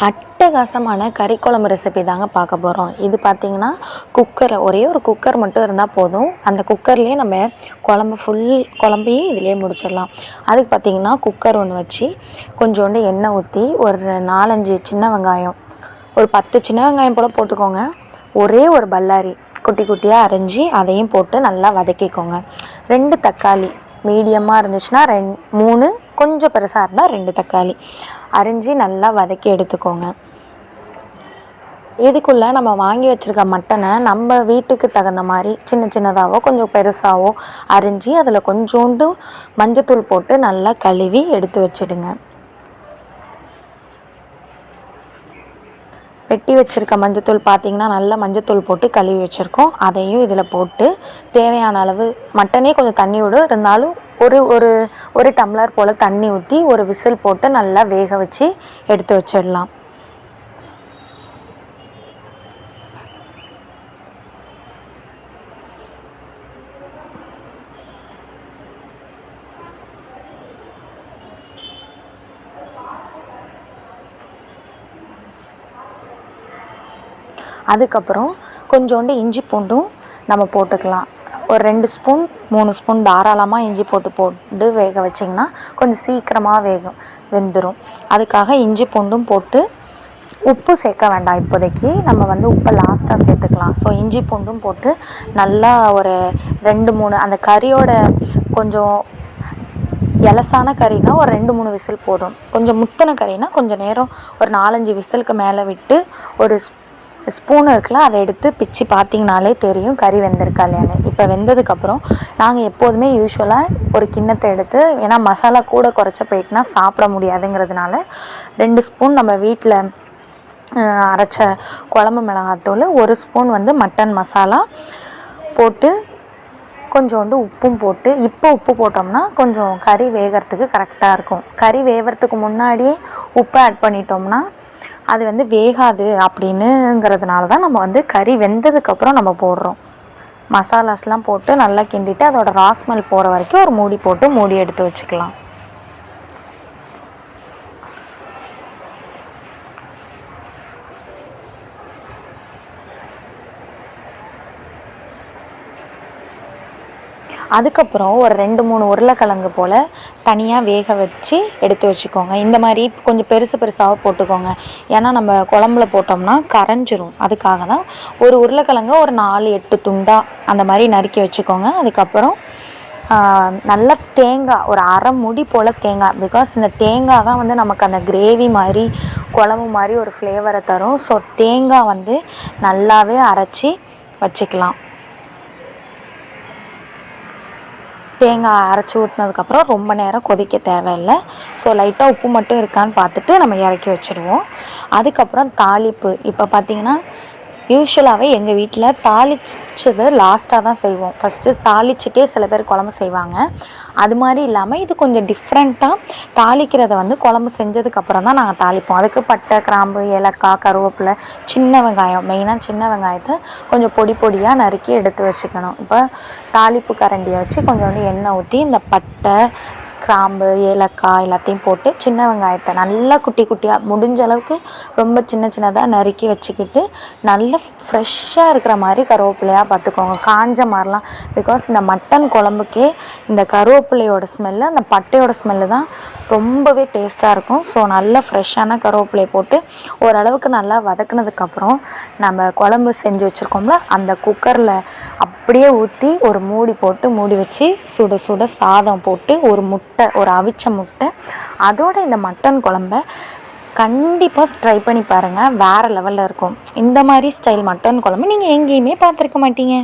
அட்டகாசமான கறி குழம்பு ரெசிபி தாங்க பார்க்க போகிறோம். இது பார்த்திங்கன்னா ஒரே ஒரு குக்கர் மட்டும் இருந்தால் போதும். அந்த குக்கர்லேயே நம்ம குழம்பையும் இதிலே முடிச்சிடலாம். அதுக்கு பார்த்திங்கன்னா குக்கர் ஒன்று வச்சு கொஞ்சோண்டு எண்ணெய் ஊற்றி ஒரு 4-5 சின்ன வெங்காயம், ஒரு 10 சின்ன வெங்காயம் போல் போட்டுக்கோங்க. ஒரே ஒரு பல்லாரி குட்டி குட்டியாக அரைஞ்சி அதையும் போட்டு நல்லா வதக்கிக்கோங்க. 2 தக்காளி மீடியமாக இருந்துச்சுன்னா 3, கொஞ்சம் பெருசாக இருந்தால் 2 தக்காளி அரிஞ்சு நல்லா வதக்கி எடுத்துக்கோங்க. இதுக்குள்ளே நம்ம வாங்கி வச்சுருக்க மட்டனை நம்ம வீட்டுக்கு தகுந்த மாதிரி சின்ன சின்னதாகவோ கொஞ்சம் பெருசாகவோ அரிஞ்சு அதில் கொஞ்சோண்டு மஞ்சத்தூள் போட்டு நல்லா கழுவி எடுத்து வச்சிடுங்க. வெட்டி வச்சுருக்க மஞ்சத்தூள் பார்த்திங்கன்னா நல்லா மஞ்சத்தூள் போட்டு கழுவி வச்சுருக்கோம். அதையும் இதில் போட்டு தேவையான அளவு மட்டனே கொஞ்சம் தண்ணி விடும், இருந்தாலும் ஒரு டம்ளர் போல் தண்ணி ஊற்றி ஒரு விசில் போட்டு நல்லா வேக வச்சு எடுத்து வச்சிடலாம். அதுக்கப்புறம் கொஞ்சோண்டு இஞ்சி பூண்டும் நம்ம போட்டுக்கலாம். ஒரு 2 ஸ்பூன் 3 ஸ்பூன் தாராளமாக இஞ்சி போட்டு வேக வச்சிங்கன்னா கொஞ்சம் சீக்கிரமாக வெந்துடும். அதுக்காக இஞ்சி பூண்டும் போட்டு உப்பு சேர்க்க வேண்டாம் இப்போதைக்கு, நம்ம உப்பை லாஸ்ட்டாக சேர்த்துக்கலாம். ஸோ இஞ்சி பூண்டும் போட்டு நல்லா ஒரு 2-3 அந்த கறியோட கொஞ்சம் எலசான கறினா ஒரு 2-3 விசில் போதும். கொஞ்சம் முத்தின கறினா கொஞ்சம் நேரம் ஒரு 4-5 விசிலுக்கு மேலே விட்டு ஒரு ஸ்பூன் இருக்குல்ல அதை எடுத்து பிச்சு பார்த்திங்கனாலே தெரியும் கறி வெந்திருக்கா இல்லையான்னு. இப்போ வெந்ததுக்கப்புறம் நாங்கள் எப்போதுமே யூஸ்வலாக ஒரு கிண்ணத்தை எடுத்து, ஏன்னா மசாலா கூட குறைச்ச போயிட்டுனா சாப்பிட முடியாதுங்கிறதுனால 2 ஸ்பூன் நம்ம வீட்டில் அரைச்ச குழம்பு மிளகாத்தூள், 1 ஸ்பூன் மட்டன் மசாலா போட்டு கொஞ்சோண்டு உப்பும் போட்டு, இப்போ உப்பு போட்டோம்னா கொஞ்சம் கறி வேகிறதுக்கு கரெக்டாக இருக்கும். கறி வேகிறதுக்கு முன்னாடியே உப்பு ஆட் பண்ணிட்டோம்னா அது வேகாது அப்படின்னுங்கிறதுனால தான் நம்ம கறி வெந்ததுக்கப்புறம் நம்ம போடுறோம். மசாலாஸ்லாம் போட்டு நல்லா கிண்டிட்டு அதோட ராஸ்மெல் போகிற வரைக்கும் ஒரு மூடி போட்டு மூடி எடுத்து வச்சுக்கலாம். அதுக்கப்புறம் ஒரு 2-3 உருளைக்கிழங்கு போல் தனியாக வேக வச்சு எடுத்து வச்சுக்கோங்க. இந்த மாதிரி கொஞ்சம் பெருசாக போட்டுக்கோங்க, ஏன்னா நம்ம குழம்புல போட்டோம்னா கரைஞ்சிரும். அதுக்காக தான் ஒரு உருளைக்கிழங்கு ஒரு 4-8 துண்டாக அந்த மாதிரி நறுக்கி வச்சுக்கோங்க. அதுக்கப்புறம் நல்லா தேங்காய் ஒரு அரை முடி போல் தேங்காய், பிகாஸ் இந்த தேங்காய் தான் நமக்கு அந்த கிரேவி மாதிரி குழம்பு மாதிரி ஒரு ஃப்ளேவரை தரும். ஸோ தேங்காய் நல்லாவே அரைச்சி வச்சுக்கலாம். தேங்காய் அரைச்சி ஊற்றினதுக்கப்புறம் ரொம்ப நேரம் கொதிக்க தேவையில்லை. ஸோ லைட்டாக உப்பு மட்டும் இருக்கான்னு பார்த்துட்டு நம்ம இறக்கி வச்சுடுவோம். அதுக்கப்புறம் தாளிப்பு. இப்போ பார்த்திங்கன்னா யூஸ்வலாகவே எங்கள் வீட்டில் தாளிச்சது லாஸ்ட்டாக தான் செய்வோம். ஃபஸ்ட்டு தாளிச்சிட்டே சில பேர் குழம்பு செய்வாங்க. அது மாதிரி இல்லாமல் இது கொஞ்சம் டிஃப்ரெண்ட்டாக தாளிக்கிறத குழம்பு செஞ்சதுக்கப்புறம் தான் நாங்கள் தாளிப்போம். அதுக்கு பட்டை, கிராம்பு, ஏலக்காய், கருவேப்பிலை, சின்ன வெங்காயம், மெயினாக சின்ன வெங்காயத்தை கொஞ்சம் பொடியாக நறுக்கி எடுத்து வச்சுக்கணும். இப்போ தாளிப்பு கரண்டியை வச்சு கொஞ்சோண்டு எண்ணெய் ஊற்றி இந்த பட்டை, கிராம்பு, ஏலக்காய் எல்லாத்தையும் போட்டு சின்ன வெங்காயத்தை நல்லா குட்டியாக முடிஞ்ச அளவுக்கு ரொம்ப சின்னதாக நறுக்கி வச்சுக்கிட்டு நல்லா ஃப்ரெஷ்ஷாக இருக்கிற மாதிரி கருவேப்பிலையாக பார்த்துக்கோங்க, காஞ்ச மாதிரிலாம். பிகாஸ் இந்த மட்டன் குழம்புக்கே இந்த கருவேப்பிலையோட ஸ்மெல்லு, அந்த பட்டையோட ஸ்மெல்லு தான் ரொம்பவே டேஸ்ட்டாக இருக்கும். ஸோ நல்லா ஃப்ரெஷ்ஷான கருவேப்பிலையை போட்டு ஓரளவுக்கு நல்லா வதக்குனதுக்கப்புறம் நம்ம குழம்பு செஞ்சு வச்சுருக்கோம்ல அந்த குக்கரில் அப்படியே ஊற்றி ஒரு மூடி போட்டு மூடி வச்சு சுட சாதம் போட்டு ஒரு அவிச்ச முட்டை அதோட இந்த மட்டன் குழம்ப கண்டிப்பாக ட்ரை பண்ணி பாருங்கள். வேறு லெவலில் இருக்கும். இந்த மாதிரி ஸ்டைல் மட்டன் குழம்பு நீங்கள் எங்கேயுமே பார்த்துருக்க மாட்டீங்க.